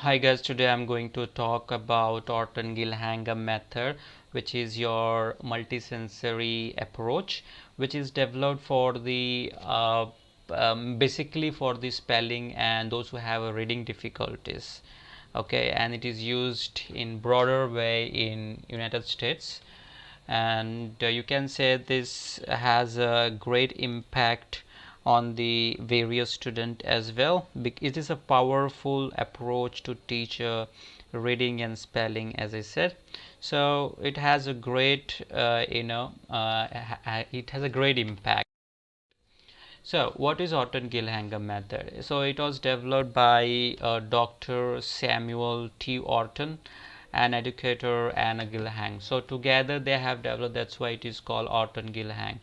Hi guys, today I'm going to talk about Orton Gillingham method, which is your multisensory approach, which is developed for the basically for the spelling and those who have reading difficulties. Okay, and it is used in broader way in United States, and you can say this has a great impact on the various student as well. It is a powerful approach to teach reading and spelling, as I said. So it has a great it has a great impact. So what is Orton Gillingham method? So it was developed by Dr. Samuel T. Orton, an educator, and a Gillingham. So together they have developed, that's why it is called Orton Gillingham.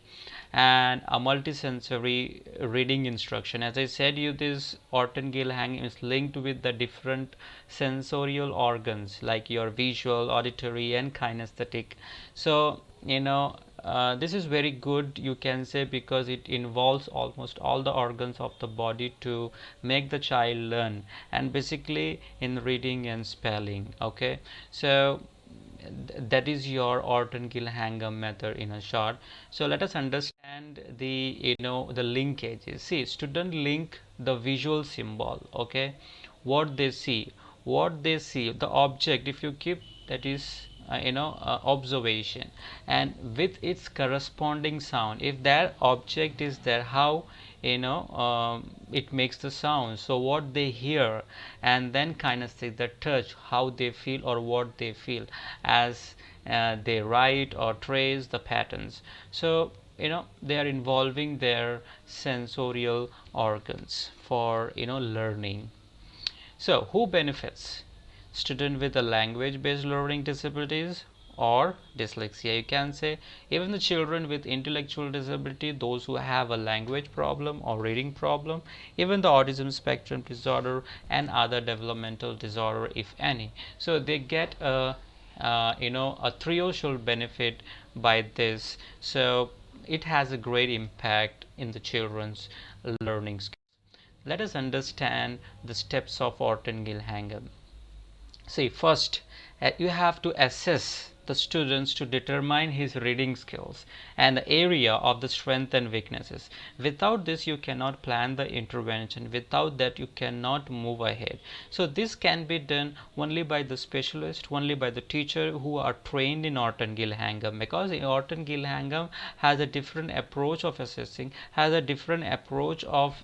And a multisensory reading instruction. As I said, you this Orton Gillingham is linked with the different sensorial organs like your visual, auditory, and kinesthetic. So this is very good, you can say, because it involves almost all the organs of the body to make the child learn, and basically in reading and spelling. Okay, so that is your Orton Gillingham method in a short. So let us understand the the linkages. See, student link the visual symbol. Okay, what they see, the object. If you keep that is observation, and with its corresponding sound. If that object is there, how it makes the sound, so what they hear, and then kinesthetic, the touch, how they feel or what they feel as they write or trace the patterns. So they are involving their sensorial organs for learning. So who benefits? Student with a language based learning disabilities or dyslexia, you can say. Even the children with intellectual disability, those who have a language problem or reading problem, even the autism spectrum disorder and other developmental disorder, if any. So they get a trio should benefit by this. So it has a great impact in the children's learning skills. Let us understand the steps of Orton Gillingham. See, first, you have to assess the students to determine his reading skills and the area of the strength and weaknesses. Without this, you cannot plan the intervention. Without that, you cannot move ahead. So this can be done only by the specialist, only by the teacher who are trained in Orton Gillingham, because Orton Gillingham has a different approach of assessing, has a different approach of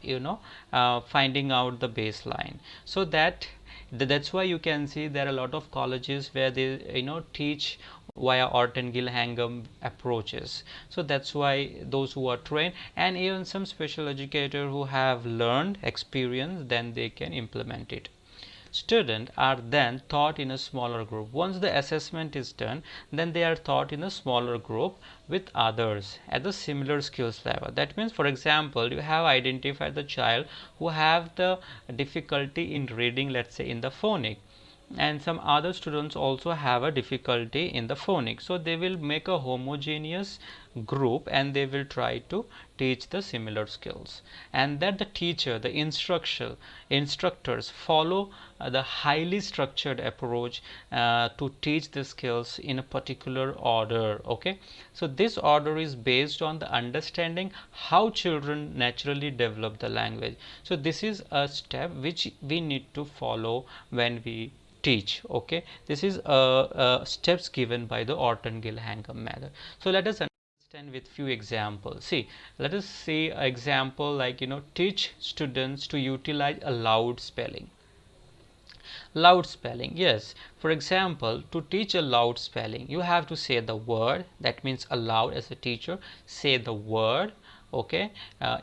finding out the baseline. So that's why you can see there are a lot of colleges where they teach via Orton Gillingham approaches. So that's why those who are trained, and even some special educator who have learned experience, then they can implement it. Students are then taught in a smaller group. Once the assessment is done, then they are taught in a smaller group with others at the similar skills level. That means, for example, you have identified the child who have the difficulty in reading, let's say in the phonic, and some other students also have a difficulty in the phonics. So they will make a homogeneous group and they will try to teach the similar skills, and that the teacher, the instructors follow the highly structured approach to teach the skills in a particular order. Okay, so this order is based on the understanding how children naturally develop the language. So this is a step which we need to follow when we teach. Okay, this is steps given by the Orton Gillingham method. So let us understand with few examples. See, let us see an example like teach students to utilize a loud spelling. Loud spelling, yes. For example, to teach a loud spelling, you have to say the word. That means aloud, as a teacher, say the word. Okay,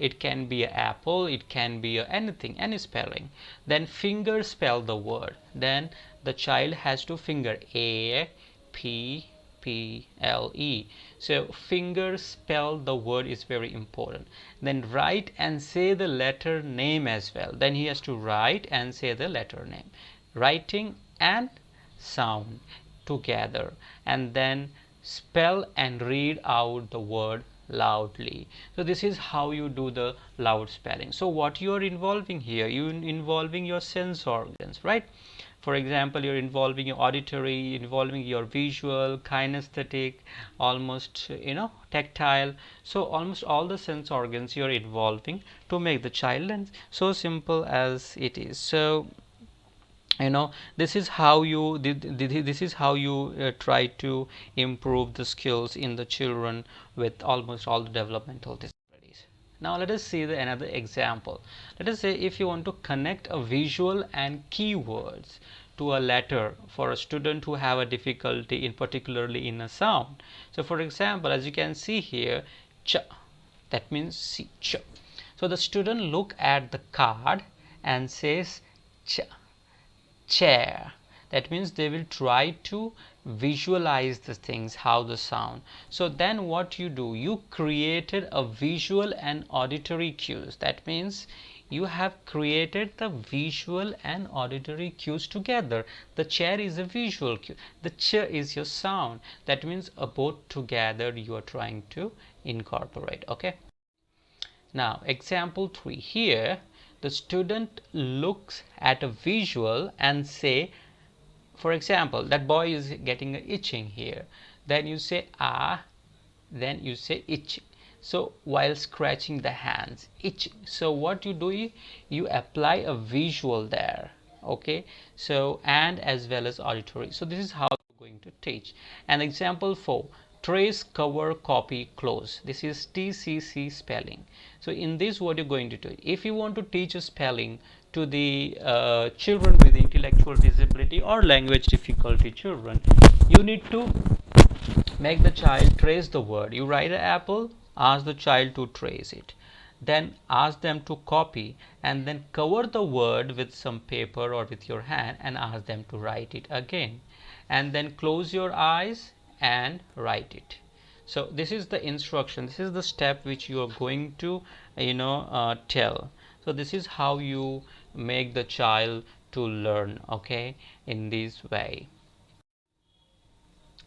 it can be apple, it can be anything, any spelling. Then finger spell the word. Then the child has to finger A P P L E. So finger spell the word is very important. Then write and say the letter name as well. Then he has to write and say the letter name. Writing and sound together, and then spell and read out the word loudly. So this is how you do the loud spelling. So what you are involving here, you involving your sense organs, right? For example, you're involving your auditory, involving your visual, kinesthetic, almost tactile. So almost all the sense organs you're involving to make the child learn. So simple as it is. So this is how you try to improve the skills in the children with almost all the developmental disabilities. Now let us see another example. Let us say if you want to connect a visual and keywords to a letter for a student who have a difficulty in particularly in a sound. So for example, as you can see here, ch, that means see, ch. So the student look at the card and says ch, chair. That means they will try to visualize the things, how the sound. So then what you do, you created a visual and auditory cues. That means you have created the visual and auditory cues together. The chair is a visual cue, the ch is your sound. That means both together you are trying to incorporate. Okay, now example 3 here, the student looks at a visual and say, for example, that boy is getting itching here, then you say ah, then you say itch. So while scratching the hands, itch. So what you do, you apply a visual there. Okay, so and as well as auditory. So this is how you're going to teach. And example 4, trace, cover, copy, close. This is TCC spelling. So in this, what you're going to do, if you want to teach a spelling to the children with intellectual disability or language difficulty children, you need to make the child trace the word. You write an apple, ask the child to trace it, then ask them to copy, and then cover the word with some paper or with your hand and ask them to write it again, and then close your eyes and write it. So this is the instruction, this is the step which you are going to tell. So this is how you make the child to learn, okay, in this way.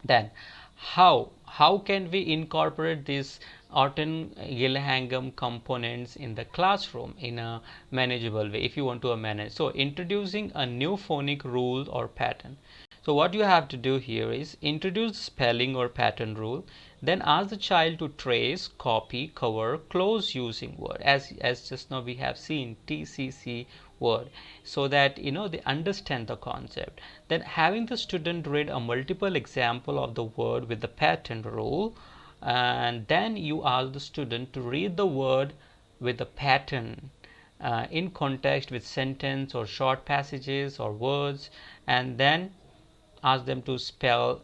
Then how can we incorporate these Orton Gillingham components in the classroom in a manageable way if you want to manage? So introducing a new phonic rule or pattern. So what you have to do here is introduce spelling or pattern rule, then ask the child to trace, copy, cover, close using word, as just now we have seen TCC word, so that they understand the concept. Then having the student read a multiple example of the word with the pattern rule, and then you ask the student to read the word with the pattern in context with sentence or short passages or words, and then ask them to spell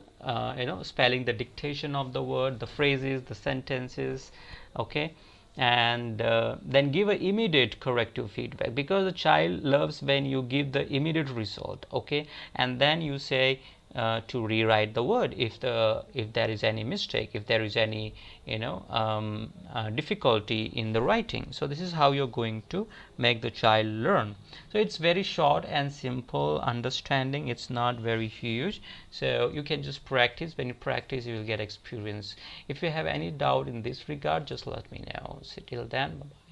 spelling the dictation of the word, the phrases, the sentences. Okay, and then give an immediate corrective feedback, because the child loves when you give the immediate result. Okay, and then you say to rewrite the word if there is any mistake, if there is any difficulty in the writing. So this is how you're going to make the child learn. So it's very short and simple understanding, it's not very huge, so you can just practice. When you practice, you will get experience. If you have any doubt in this regard, just let me know. So till then, bye-bye.